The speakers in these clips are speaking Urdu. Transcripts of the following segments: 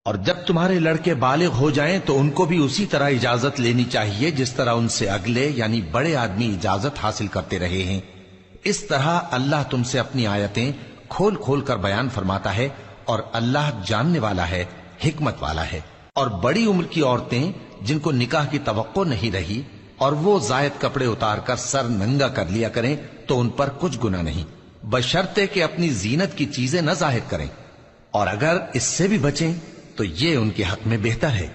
اور جب تمہارے لڑکے بالغ ہو جائیں تو ان کو بھی اسی طرح اجازت لینی چاہیے جس طرح ان سے اگلے یعنی بڑے آدمی اجازت حاصل کرتے رہے ہیں۔ اس طرح اللہ تم سے اپنی آیتیں کھول کھول کر بیان فرماتا ہے، اور اللہ جاننے والا ہے، حکمت والا ہے۔ اور بڑی عمر کی عورتیں جن کو نکاح کی توقع نہیں رہی اور وہ زائد کپڑے اتار کر سر ننگا کر لیا کریں تو ان پر کچھ گناہ نہیں، بشرطے کہ اپنی زینت کی چیزیں نہ ظاہر کریں، اور اگر اس سے بھی بچیں تو یہ ان کے حق میں بہتر ہے،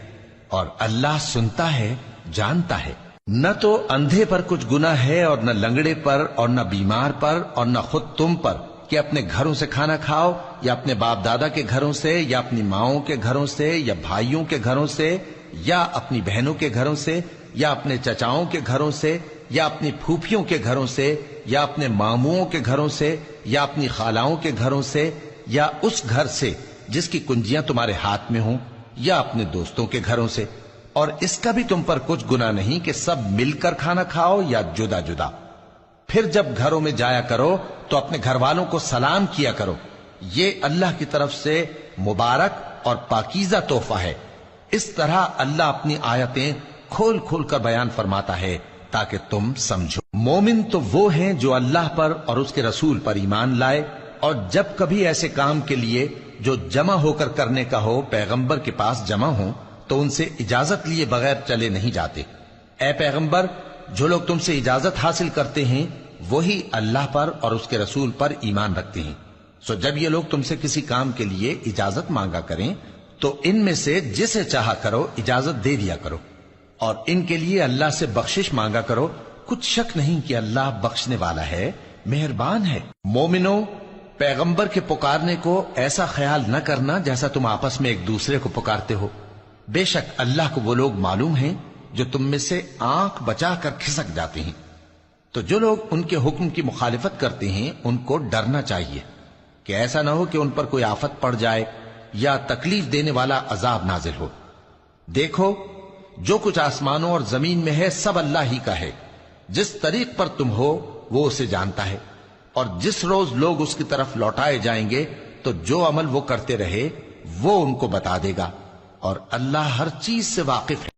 اور اللہ سنتا ہے، جانتا ہے۔ نہ تو اندھے پر کچھ گناہ ہے اور نہ لنگڑے پر اور نہ بیمار پر اور نہ خود تم پر کہ اپنے گھروں سے کھانا کھاؤ، یا اپنے باپ دادا کے گھروں سے، یا اپنی ماؤں کے گھروں سے، یا بھائیوں کے گھروں سے، یا اپنی بہنوں کے گھروں سے، یا اپنے چچاؤں کے گھروں سے، یا اپنی پھوپھیوں کے گھروں سے، یا اپنے ماموؤں کے گھروں سے، یا اپنی خالاؤں کے گھروں سے، یا اس گھر سے جس کی کنجیاں تمہارے ہاتھ میں ہوں، یا اپنے دوستوں کے گھروں سے۔ اور اس کا بھی تم پر کچھ گناہ نہیں کہ سب مل کر کھانا کھاؤ یا جدا جدا۔ پھر جب گھروں میں جایا کرو تو اپنے گھر والوں کو سلام کیا کرو، یہ اللہ کی طرف سے مبارک اور پاکیزہ تحفہ ہے۔ اس طرح اللہ اپنی آیتیں کھول کھول کر بیان فرماتا ہے تاکہ تم سمجھو۔ مومن تو وہ ہیں جو اللہ پر اور اس کے رسول پر ایمان لائے، اور جب کبھی ایسے کام کے لیے جو جمع ہو کر کرنے کا ہو پیغمبر کے پاس جمع ہوں تو ان سے اجازت لیے بغیر چلے نہیں جاتے۔ اے پیغمبر، جو لوگ تم سے اجازت حاصل کرتے ہیں وہی اللہ پر اور اس کے رسول پر ایمان رکھتے ہیں، سو جب یہ لوگ تم سے کسی کام کے لیے اجازت مانگا کریں تو ان میں سے جسے چاہا کرو اجازت دے دیا کرو، اور ان کے لیے اللہ سے بخشش مانگا کرو، کچھ شک نہیں کہ اللہ بخشنے والا ہے، مہربان ہے۔ مومنو، پیغمبر کے پکارنے کو ایسا خیال نہ کرنا جیسا تم آپس میں ایک دوسرے کو پکارتے ہو، بے شک اللہ کو وہ لوگ معلوم ہیں جو تم میں سے آنکھ بچا کر کھسک جاتے ہیں۔ تو جو لوگ ان کے حکم کی مخالفت کرتے ہیں ان کو ڈرنا چاہیے کہ ایسا نہ ہو کہ ان پر کوئی آفت پڑ جائے یا تکلیف دینے والا عذاب نازل ہو۔ دیکھو، جو کچھ آسمانوں اور زمین میں ہے سب اللہ ہی کا ہے، جس طریق پر تم ہو وہ اسے جانتا ہے، اور جس روز لوگ اس کی طرف لوٹائے جائیں گے تو جو عمل وہ کرتے رہے وہ ان کو بتا دے گا، اور اللہ ہر چیز سے واقف ہے۔